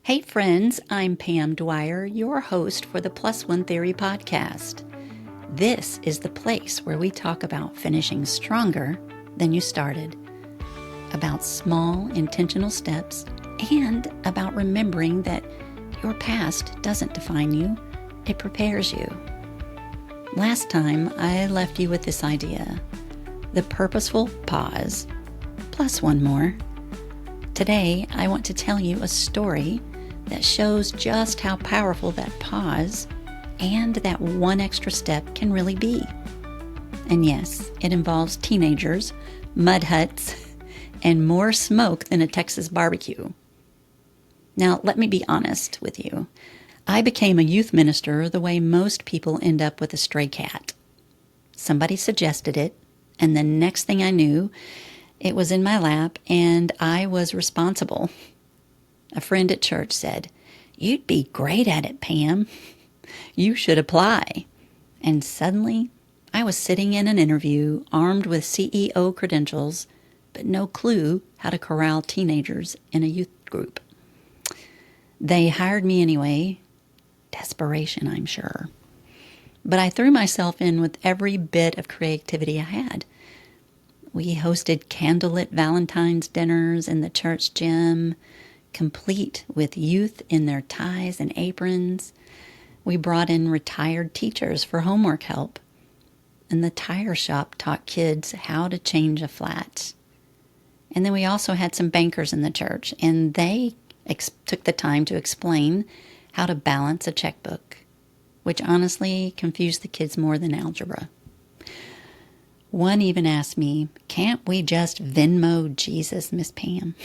Hey friends, I'm Pam Dwyer, your host for the Plus One Theory podcast. This is the place where we talk about finishing stronger than you started, about small intentional steps, and about remembering that your past doesn't define you, it prepares you. Last time I left you with this idea, the purposeful pause, plus one more. Today I want to tell you a story that shows just how powerful that pause and that one extra step can really be. And yes, it involves teenagers, mud huts, and more smoke than a Texas barbecue. Now, let me be honest with you. I became a youth minister the way most people end up with a stray cat. Somebody suggested it, and the next thing I knew, it was in my lap, and I was responsible. A friend at church said, "You'd be great at it, Pam. You should apply." And suddenly, I was sitting in an interview armed with CEO credentials, but no clue how to corral teenagers in a youth group. They hired me anyway. Desperation, I'm sure. But I threw myself in with every bit of creativity I had. We hosted candlelit Valentine's dinners in the church gym, complete with youth in their ties and aprons. We brought in retired teachers for homework help. And the tire shop taught kids how to change a flat. And then we also had some bankers in the church, and they took the time to explain how to balance a checkbook, which honestly confused the kids more than algebra. One even asked me, "Can't we just Venmo Jesus, Miss Pam?"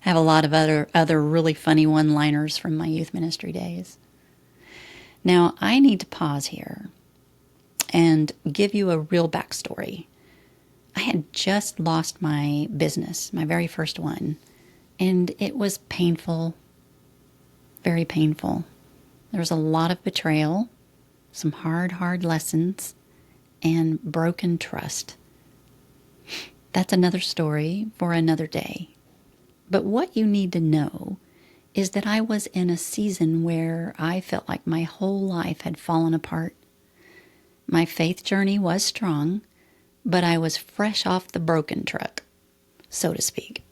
I have a lot of other really funny one-liners from my youth ministry days. Now, I need to pause here and give you a real backstory. I had just lost my business, my very first one, and it was painful, very painful. There was a lot of betrayal, some hard lessons, and broken trust. That's another story for another day. But what you need to know is that I was in a season where I felt like my whole life had fallen apart. My faith journey was strong, but I was fresh off the broken truck, so to speak.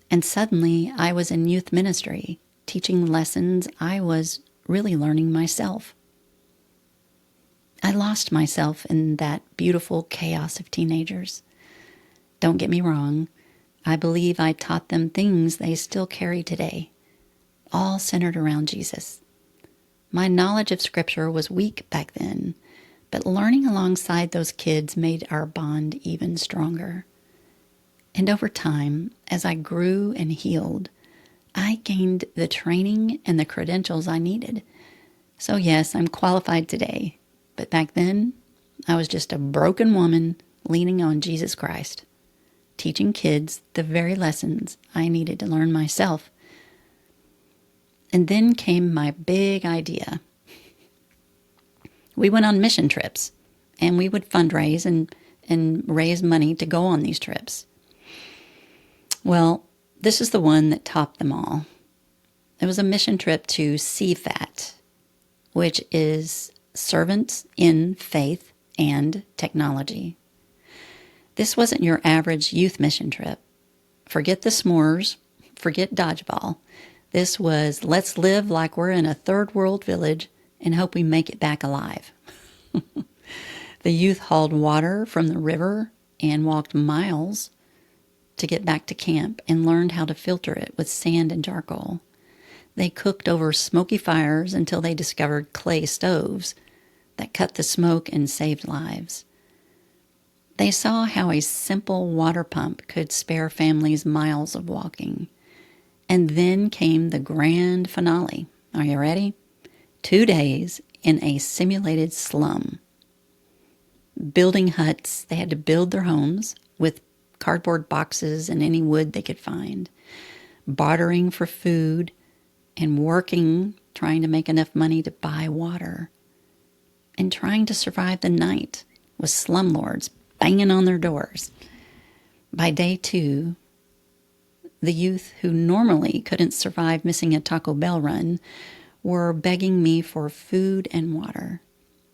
And suddenly I was in youth ministry, teaching lessons I was really learning myself. I lost myself in that beautiful chaos of teenagers. Don't get me wrong. I believe I taught them things they still carry today, all centered around Jesus. My knowledge of Scripture was weak back then, but learning alongside those kids made our bond even stronger. And over time, as I grew and healed, I gained the training and the credentials I needed. So yes, I'm qualified today, but back then, I was just a broken woman leaning on Jesus Christ, teaching kids the very lessons I needed to learn myself. And then came my big idea. We went on mission trips, and we would fundraise and raise money to go on these trips. Well, this is the one that topped them all. It was a mission trip to CFAT, which is Servants in Faith and Technology. This wasn't your average youth mission trip. Forget the s'mores, forget dodgeball. This was, let's live like we're in a third world village and hope we make it back alive. The youth hauled water from the river and walked miles to get back to camp and learned how to filter it with sand and charcoal. They cooked over smoky fires until they discovered clay stoves that cut the smoke and saved lives. They saw how a simple water pump could spare families miles of walking. And then came the grand finale. Are you ready? 2 days in a simulated slum. Building huts, they had to build their homes with cardboard boxes and any wood they could find. Bartering for food and working, trying to make enough money to buy water. And trying to survive the night with slumlords banging on their doors. By day 2, The youth who normally couldn't survive missing a Taco Bell run were begging me for food and water.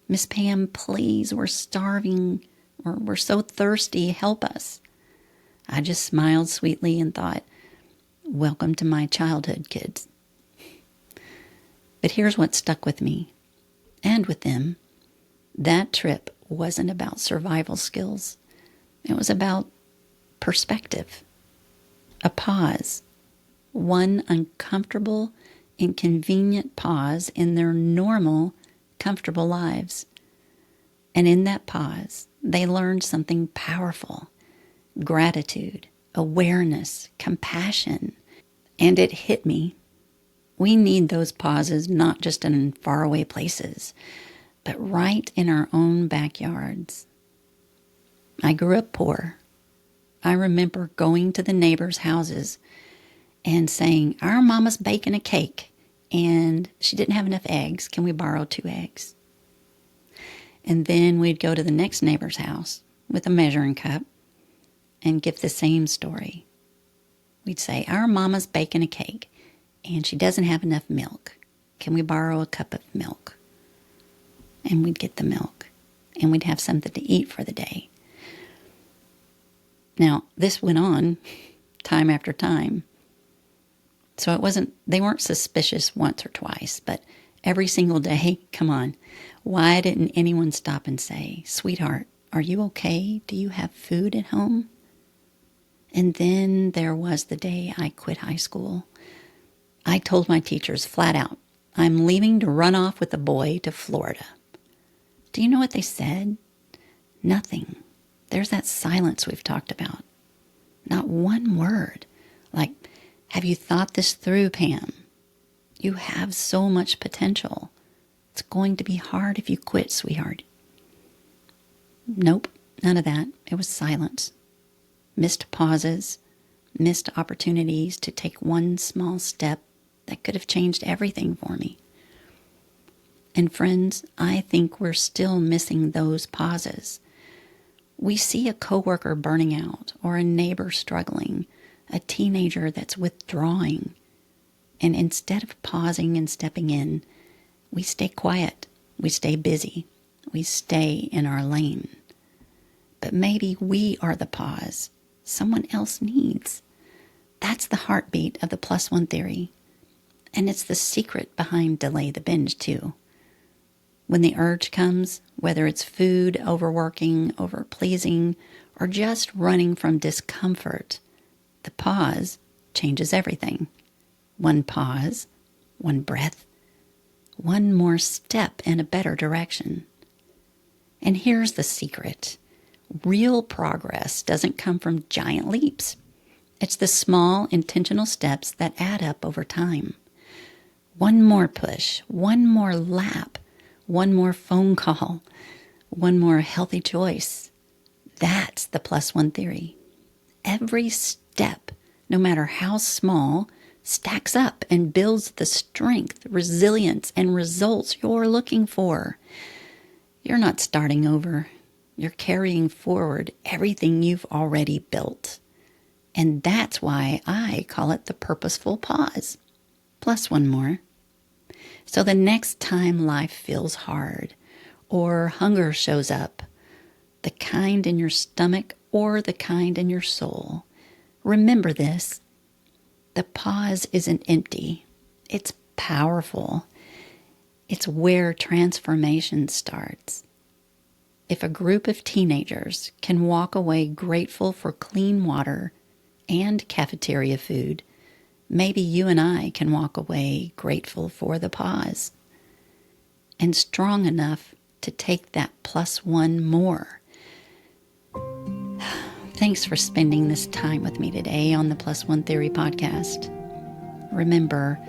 Miss Pam, please, we're starving, or we're so thirsty, help us. I just smiled sweetly and thought, welcome to my childhood, kids. But here's what stuck with me, and with them. That trip wasn't about survival skills. It was about perspective. A pause. One uncomfortable, inconvenient pause in their normal, comfortable lives. And in that pause, they learned something powerful. Gratitude, awareness, compassion. And it hit me. We need those pauses not just in faraway places, but right in our own backyards. I grew up poor. I remember going to the neighbors' houses and saying, our mama's baking a cake and she didn't have enough eggs. Can we borrow 2 eggs? And then we'd go to the next neighbor's house with a measuring cup and give the same story. We'd say, our mama's baking a cake and she doesn't have enough milk. Can we borrow a cup of milk? And we'd get the milk and we'd have something to eat for the day. Now, this went on time after time. So they weren't suspicious once or twice, but every single day, come on, why didn't anyone stop and say, sweetheart, are you okay? Do you have food at home? And then there was the day I quit high school. I told my teachers flat out, I'm leaving to run off with a boy to Florida. Do you know what they said? Nothing. There's that silence we've talked about. Not one word. Like, have you thought this through, Pam? You have so much potential. It's going to be hard if you quit, sweetheart. Nope, none of that. It was silence. Missed pauses, missed opportunities to take one small step that could have changed everything for me. And friends, I think we're still missing those pauses. We see a coworker burning out or a neighbor struggling, a teenager that's withdrawing. And instead of pausing and stepping in, we stay quiet, we stay busy, we stay in our lane. But maybe we are the pause someone else needs. That's the heartbeat of the +1 theory. And it's the secret behind delay the binge too. When the urge comes, whether it's food, overworking, overpleasing, or just running from discomfort, the pause changes everything. One pause, one breath, one more step in a better direction. And here's the secret. Real progress doesn't come from giant leaps. It's the small, intentional steps that add up over time. One more push, one more lap, one more phone call, one more healthy choice. That's the +1 theory. Every step, no matter how small, stacks up and builds the strength, resilience, and results you're looking for. You're not starting over. You're carrying forward everything you've already built. And that's why I call it the purposeful pause. Plus one more. So the next time life feels hard or hunger shows up, the kind in your stomach or the kind in your soul, remember this. The pause isn't empty. It's powerful. It's where transformation starts. If a group of teenagers can walk away grateful for clean water and cafeteria food, maybe you and I can walk away grateful for the pause and strong enough to take that +1 more. Thanks for spending this time with me today on the +1 Theory podcast. Remember,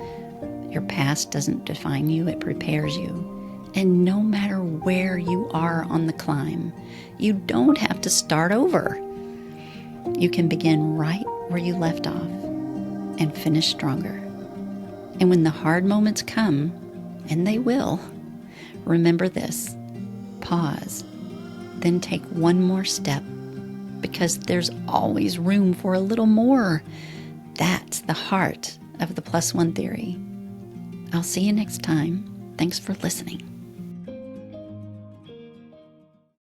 your past doesn't define you, it prepares you. And no matter where you are on the climb, you don't have to start over. You can begin right where you left off and finish stronger. And when the hard moments come, and they will, remember this. Pause, then take one more step, because there's always room for a little more. That's the heart of the +1 theory. I'll see you next time. Thanks for listening.